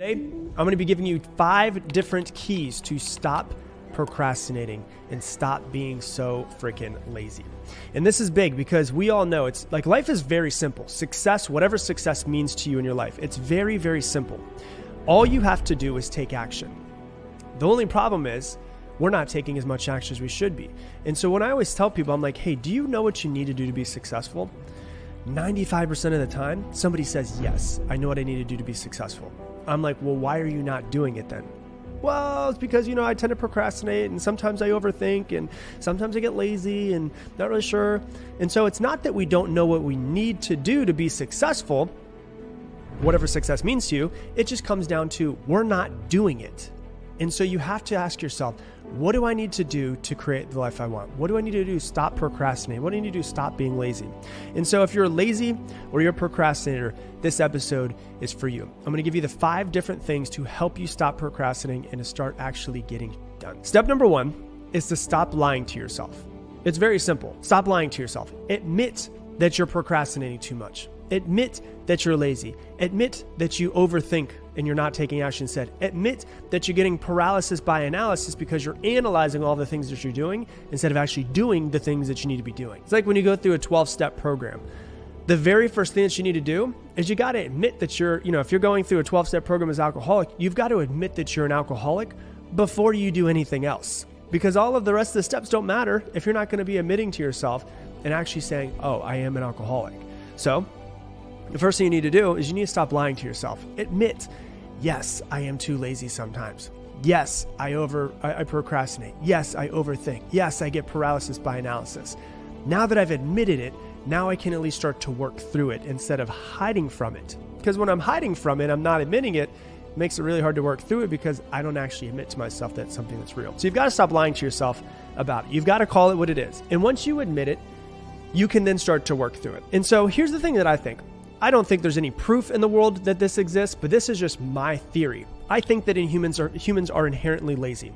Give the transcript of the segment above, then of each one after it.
Today, I'm going to be giving you 5 different keys to stop procrastinating and stop being so freaking lazy. And this is big because we all know it's like life is very simple. Success, whatever success means to you in your life, it's very, very simple. All you have to do is take action. The only problem is we're not taking as much action as we should be. And so when I always tell people, I'm like, hey, do you know what you need to do to be successful? 95% of the time, somebody says, yes, I know what I need to do to be successful. I'm like, well, why are you not doing it then? Well, it's because, I tend to procrastinate and sometimes I overthink and sometimes I get lazy and not really sure. And so it's not that we don't know what we need to do to be successful, whatever success means to you. It just comes down to we're not doing it. And so you have to ask yourself, what do I need to do to create the life I want? What do I need to do to stop procrastinating? What do I need to do to stop being lazy? And so if you're lazy or you're a procrastinator, this episode is for you. I'm going to give you the 5 different things to help you stop procrastinating and to start actually getting done. Step number 1 is to stop lying to yourself. It's very simple. Stop lying to yourself. Admit that you're procrastinating too much. Admit that you're lazy. Admit that you overthink and you're not taking action instead. Admit that you're getting paralysis by analysis because you're analyzing all the things that you're doing instead of actually doing the things that you need to be doing. It's like when you go through a 12-step program. The very first thing that you need to do is you got to admit that you're, if you're going through a 12-step program as an alcoholic, you've got to admit that you're an alcoholic before you do anything else. Because all of the rest of the steps don't matter if you're not going to be admitting to yourself and actually saying, oh, I am an alcoholic. So the first thing you need to do is you need to stop lying to yourself. Admit, yes, I am too lazy sometimes. Yes, I procrastinate. Yes, I overthink. Yes, I get paralysis by analysis. Now that I've admitted it, now I can at least start to work through it instead of hiding from it. Because when I'm hiding from it, I'm not admitting it, it makes it really hard to work through it because I don't actually admit to myself that's something that's real. So you've got to stop lying to yourself about it. You've got to call it what it is. And once you admit it, you can then start to work through it. And so here's the thing that I think. I don't think there's any proof in the world that this exists, but this is just my theory. I think that humans are inherently lazy.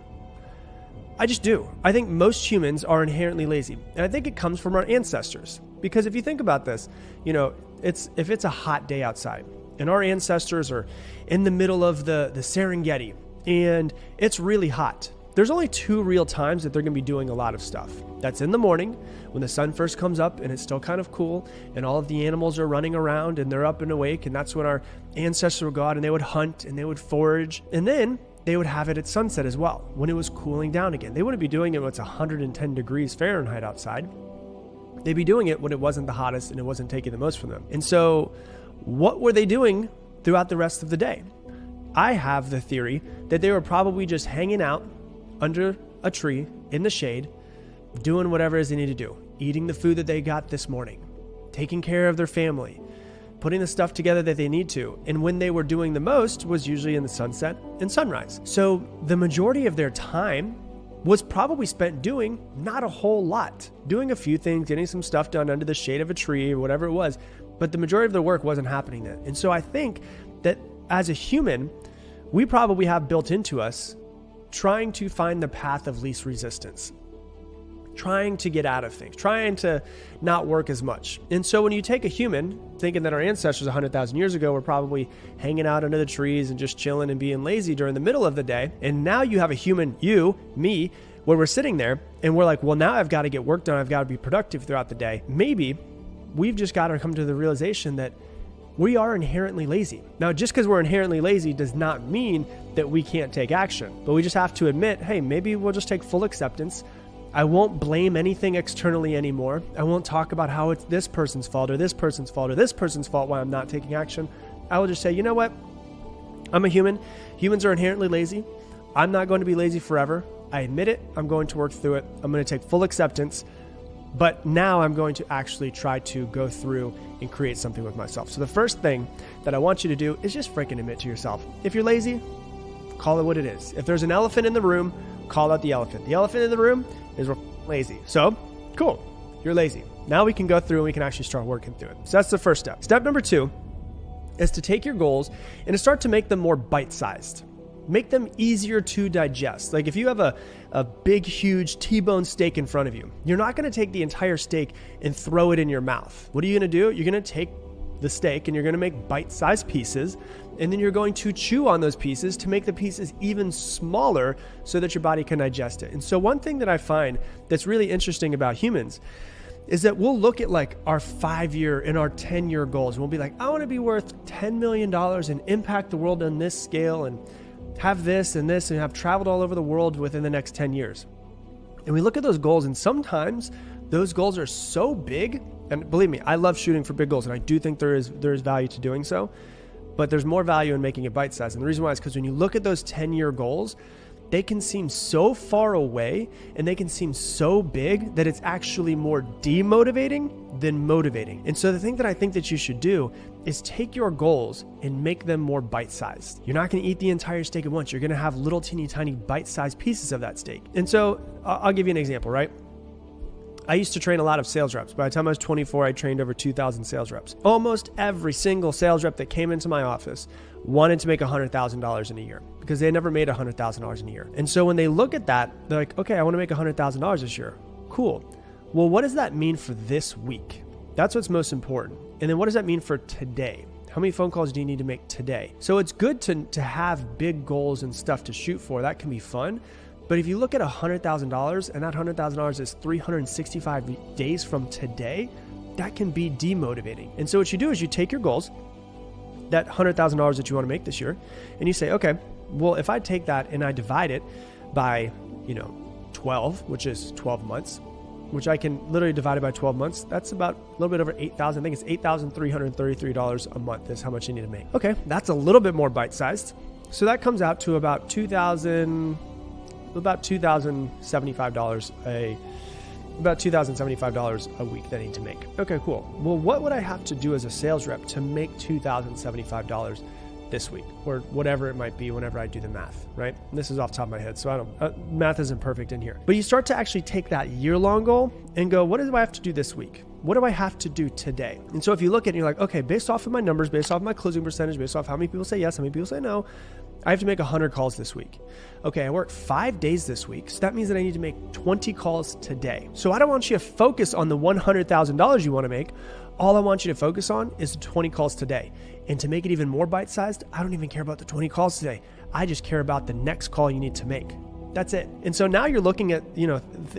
I just do. I think most humans are inherently lazy. And I think it comes from our ancestors. Because if you think about this, if it's a hot day outside and our ancestors are in the middle of the Serengeti and it's really hot, there's only 2 real times that they're going to be doing a lot of stuff. That's in the morning when the sun first comes up and it's still kind of cool and all of the animals are running around and they're up and awake. And that's when our ancestors would go out and they would hunt and they would forage. And then they would have it at sunset as well when it was cooling down again. They wouldn't be doing it when it's 110 degrees Fahrenheit outside. They'd be doing it when it wasn't the hottest and it wasn't taking the most from them. And so what were they doing throughout the rest of the day? I have the theory that they were probably just hanging out under a tree in the shade, doing whatever it is they need to do, eating the food that they got this morning, taking care of their family, putting the stuff together that they need to. And when they were doing the most was usually in the sunset and sunrise. So the majority of their time was probably spent doing not a whole lot, doing a few things, getting some stuff done under the shade of a tree or whatever it was. But the majority of their work wasn't happening then. And so I think that as a human, we probably have built into us trying to find the path of least resistance, trying to get out of things, trying to not work as much. And so when you take a human, thinking that our ancestors 100,000 years ago were probably hanging out under the trees and just chilling and being lazy during the middle of the day, and now you have a human, you, me, where we're sitting there and we're like, well, now I've got to get work done. I've got to be productive throughout the day. Maybe we've just got to come to the realization that we are inherently lazy. Now, just because we're inherently lazy does not mean that we can't take action, but we just have to admit, hey, maybe we'll just take full acceptance. I won't blame anything externally anymore. I won't talk about how it's this person's fault or this person's fault or this person's fault why I'm not taking action. I will just say, you know what? I'm a human. Humans are inherently lazy. I'm not going to be lazy forever. I admit it. I'm going to work through it. I'm going to take full acceptance. But now I'm going to actually try to go through and create something with myself. So the first thing that I want you to do is just freaking admit to yourself. If you're lazy, call it what it is. If there's an elephant in the room, call out the elephant. The elephant in the room is we're lazy. So cool, you're lazy. Now we can go through and we can actually start working through it. So that's the first step. Step number 2 is to take your goals and to start to make them more bite-sized. Make them easier to digest. Like if you have a big, huge T-bone steak in front of you, you're not going to take the entire steak and throw it in your mouth. What are you going to do? You're going to take the steak and you're going to make bite-sized pieces, and then you're going to chew on those pieces to make the pieces even smaller so that your body can digest it. And so one thing that I find that's really interesting about humans is that we'll look at like our 5-year and our 10-year goals. And we'll be like, I want to be worth $10 million and impact the world on this scale and have this and this and have traveled all over the world within the next 10 years. And we look at those goals, and sometimes those goals are so big. And believe me, I love shooting for big goals, and I do think there is value to doing so, but there's more value in making it bite-sized. And the reason why is because when you look at those 10-year goals, they can seem so far away and they can seem so big that it's actually more demotivating than motivating. And so the thing that I think that you should do is take your goals and make them more bite-sized. You're not going to eat the entire steak at once. You're going to have little teeny tiny bite-sized pieces of that steak. And so I'll give you an example, right? I used to train a lot of sales reps. By the time I was 24, I trained over 2,000 sales reps. Almost every single sales rep that came into my office wanted to make $100,000 in a year because they had never made $100,000 in a year. And so when they look at that, they're like, okay, I want to make $100,000 this year. Cool. Well, what does that mean for this week? That's what's most important. And then what does that mean for today? How many phone calls do you need to make today? So it's good to have big goals and stuff to shoot for. That can be fun. But if you look at $100,000 and that $100,000 is 365 days from today, that can be demotivating. And so what you do is you take your goals, that $100,000 that you want to make this year, and you say, okay, well, if I take that and I divide it by, 12, which is 12 months, which I can literally divide it by 12 months, that's about a little bit over 8,000. I think it's $8,333 a month is how much you need to make. Okay, that's a little bit more bite-sized. So that comes out to about $2,075 a week that I need to make. Okay, cool. Well, what would I have to do as a sales rep to make $2,075 this week, or whatever it might be whenever I do the math, right? And this is off the top of my head, so math isn't perfect in here. But you start to actually take that year-long goal and go, what do I have to do this week? What do I have to do today? And so if you look at it, you're like, okay, based off of my numbers, based off of my closing percentage, based off how many people say yes, how many people say no, I have to make 100 calls this week. Okay, I work 5 days this week, so that means that I need to make 20 calls today. So I don't want you to focus on the $100,000 you want to make. All I want you to focus on is the 20 calls today. And to make it even more bite-sized, I don't even care about the 20 calls today. I just care about the next call you need to make. That's it. And so now you're looking at,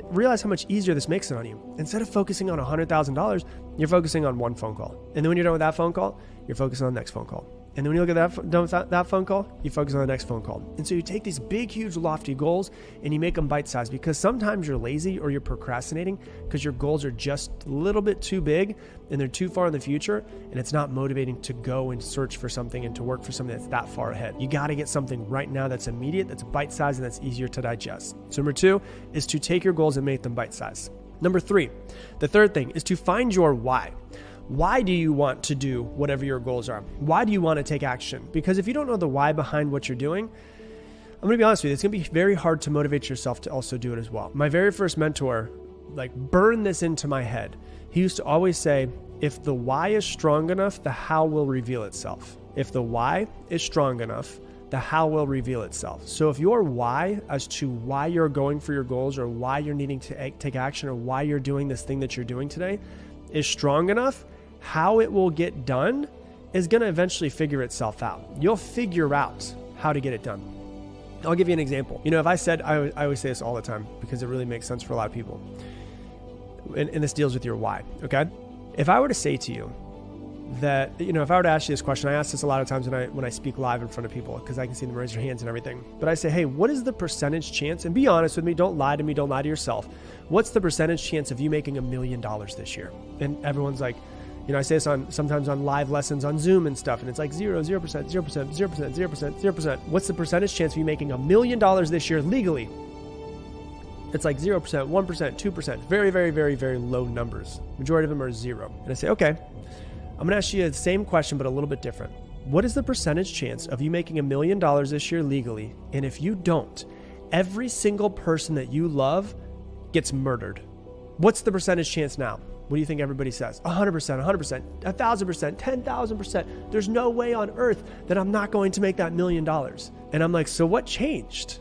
realize how much easier this makes it on you. Instead of focusing on $100,000, you're focusing on one phone call. And then when you're done with that phone call, you're focusing on the next phone call. And then when you look at that phone call, you focus on the next phone call. And so you take these big, huge, lofty goals and you make them bite-sized, because sometimes you're lazy or you're procrastinating because your goals are just a little bit too big and they're too far in the future, and it's not motivating to go and search for something and to work for something that's that far ahead. You got to get something right now that's immediate, that's bite-sized, and that's easier to digest. So number 2 is to take your goals and make them bite-sized. Number 3, the third thing is to find your why. Why do you want to do whatever your goals are? Why do you want to take action? Because if you don't know the why behind what you're doing, I'm going to be honest with you, it's going to be very hard to motivate yourself to also do it as well. My very first mentor, burned this into my head. He used to always say, if the why is strong enough, the how will reveal itself. If the why is strong enough, the how will reveal itself. So if your why as to why you're going for your goals, or why you're needing to take action, or why you're doing this thing that you're doing today is strong enough, how it will get done is going to eventually figure itself out. You'll figure out how to get it done. I'll give you an example. If I said, I always say this all the time because it really makes sense for a lot of people. And this deals with your why, okay? If I were to say to you that, if I were to ask you this question, I ask this a lot of times when I speak live in front of people, because I can see them raise their hands and everything. But I say, hey, what is the percentage chance, and be honest with me, don't lie to me, don't lie to yourself. What's the percentage chance of you making $1 million this year? And everyone's like, I say this sometimes on live lessons on Zoom and stuff, and it's like 0%, 0%, 0%, 0%, 0%, 0%. What's the percentage chance of you making $1 million this year legally? It's like 0%, 1%, 2%, very, very, very, very low numbers. Majority of them are 0. And I say, okay, I'm going to ask you the same question, but a little bit different. What is the percentage chance of you making $1 million this year legally? And if you don't, every single person that you love gets murdered. What's the percentage chance now? What do you think everybody says? 100%, 100%, 1,000%, 10,000%. There's no way on earth that I'm not going to make that $1 million. And I'm like, so what changed?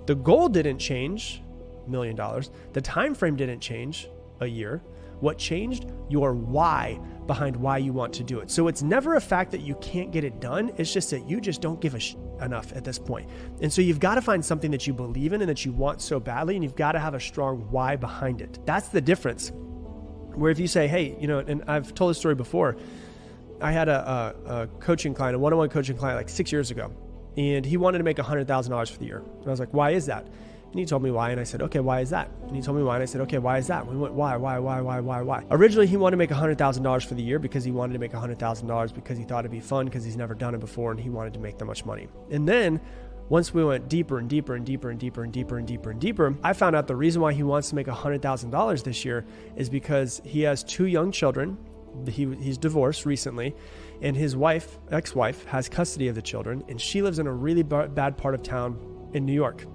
The goal didn't change, $1 million. The time frame didn't change, a year. What changed? Your why behind why you want to do it. So it's never a fact that you can't get it done. It's just that you just don't give a enough at this point. And so you've got to find something that you believe in and that you want so badly, and you've got to have a strong why behind it. That's the difference. Where if you say, hey, and I've told this story before, I had a coaching client, a one-on-one coaching client like 6 years ago, and he wanted to make $100,000 for the year. And I was like, why is that? And he told me why, and I said, okay, why is that? And he told me why, and I said, okay, why is that? And we went, why? Originally, he wanted to make $100,000 for the year because he wanted to make $100,000 because he thought it'd be fun because he's never done it before and he wanted to make that much money. And then once we went deeper and deeper, I found out the reason why he wants to make $100,000 this year is because he has 2 young children. He's divorced recently, and his ex-wife, has custody of the children, and she lives in a really bad part of town in New York.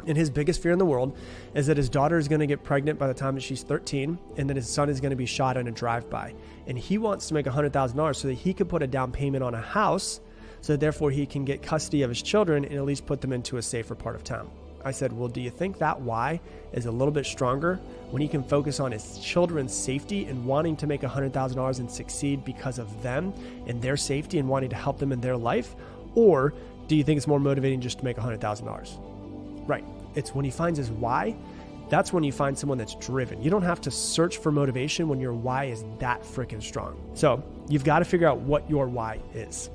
And his biggest fear in the world is that his daughter is going to get pregnant by the time that she's 13, and that his son is going to be shot in a drive-by. And he wants to make $100,000 so that he could put a down payment on a house, so that therefore he can get custody of his children and at least put them into a safer part of town. I said, well, do you think that why is a little bit stronger when he can focus on his children's safety and wanting to make $100,000 and succeed because of them and their safety and wanting to help them in their life? Or do you think it's more motivating just to make $100,000? Right. It's when he finds his why, that's when you find someone that's driven. You don't have to search for motivation when your why is that freaking strong. So you've got to figure out what your why is.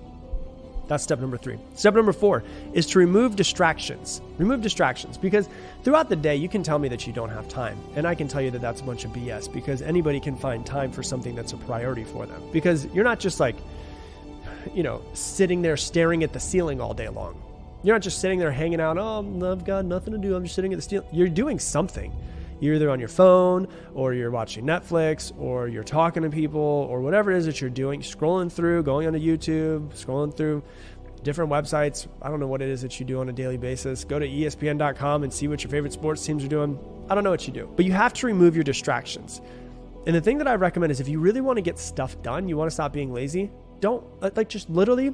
That's step number 3. Step number 4 is to remove distractions. Remove distractions, because throughout the day, you can tell me that you don't have time. And I can tell you that that's a bunch of BS, because anybody can find time for something that's a priority for them. Because you're not just like, sitting there staring at the ceiling all day long. You're not just sitting there hanging out, I've got nothing to do, I'm just sitting at the ceiling. You're doing something. You're either on your phone, or you're watching Netflix, or you're talking to people, or whatever it is that you're doing, scrolling through, going onto YouTube, scrolling through different websites. I don't know what it is that you do on a daily basis. Go to ESPN.com and see what your favorite sports teams are doing. I don't know what you do, but you have to remove your distractions. And the thing that I recommend is if you really want to get stuff done, you want to stop being lazy, just literally,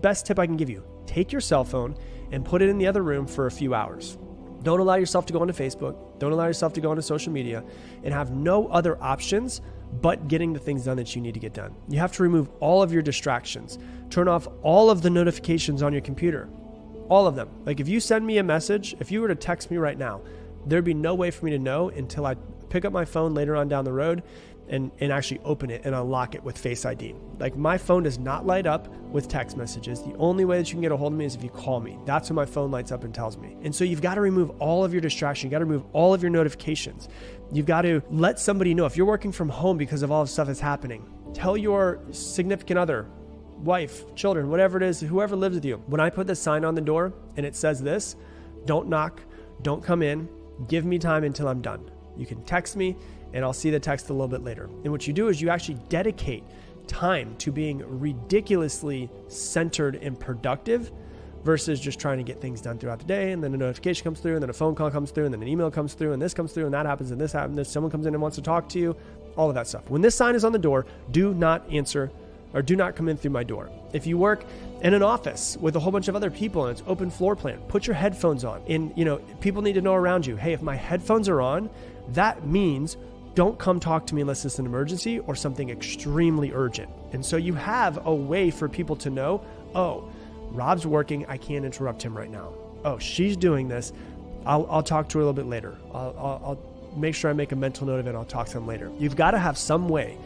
best tip I can give you, take your cell phone and put it in the other room for a few hours. Don't allow yourself to go onto Facebook. Don't allow yourself to go onto social media and have no other options but getting the things done that you need to get done. You have to remove all of your distractions. Turn off all of the notifications on your computer. All of them. Like if you send me a message, if you were to text me right now, there'd be no way for me to know until I pick up my phone later on down the road and actually open it and unlock it with Face ID. Like my phone does not light up with text messages. The only way that you can get a hold of me is if you call me. That's when my phone lights up and tells me. And so you've got to remove all of your distraction. You got to remove all of your notifications. You've got to let somebody know if you're working from home because of all the stuff that's happening. Tell your significant other, wife, children, whatever it is, whoever lives with you. When I put this sign on the door and it says this, don't knock, don't come in, give me time until I'm done. You can text me and I'll see the text a little bit later. And what you do is you actually dedicate time to being ridiculously centered and productive versus just trying to get things done throughout the day. And then a notification comes through, and then a phone call comes through, and then an email comes through, and this comes through, and that happens, and this happens, and someone comes in and wants to talk to you, all of that stuff. When this sign is on the door, do not answer or do not come in through my door. If you work in an office with a whole bunch of other people and it's open floor plan, put your headphones on. And people need to know around you, hey, if my headphones are on, that means don't come talk to me unless it's an emergency or something extremely urgent. And so you have a way for people to know, oh, Rob's working, I can't interrupt him right now. Oh, she's doing this, I'll talk to her a little bit later. I'll make sure I make a mental note of it, I'll talk to them later. You've got to have some way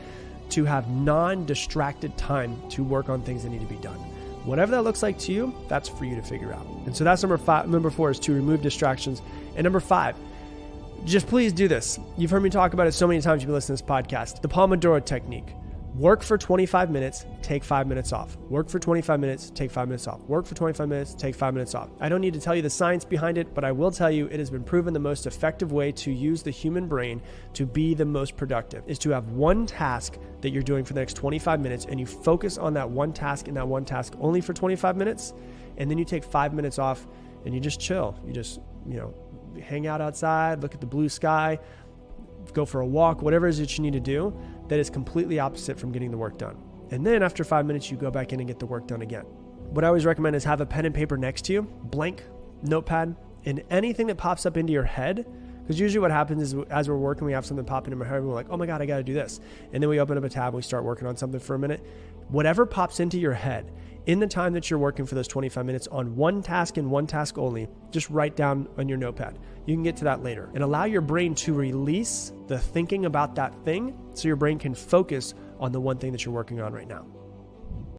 to have non-distracted time to work on things that need to be done. Whatever that looks like to you, that's for you to figure out. And so that's number 5. Number 4 is to remove distractions. And number 5, just please do this. You've heard me talk about it so many times you've been listening to this podcast. The Pomodoro technique. Work for 25 minutes, take 5 minutes off. Work for 25 minutes, take 5 minutes off. Work for 25 minutes, take 5 minutes off. I don't need to tell you the science behind it, but I will tell you it has been proven the most effective way to use the human brain to be the most productive is to have one task that you're doing for the next 25 minutes and you focus on that one task and that one task only for 25 minutes. And then you take 5 minutes off and you just chill. You just, hang out outside, look at the blue sky, go for a walk, whatever it is that you need to do that is completely opposite from getting the work done. And then after 5 minutes, you go back in and get the work done again. What I always recommend is have a pen and paper next to you, blank notepad, and anything that pops up into your head, Because usually what happens is as we're working, we have something pop into my head and we're like, oh my God, I got to do this. And then we open up a tab and we start working on something for a minute. Whatever pops into your head in the time that you're working for those 25 minutes on one task and one task only, just write down on your notepad. You can get to that later and allow your brain to release the thinking about that thing so your brain can focus on the one thing that you're working on right now.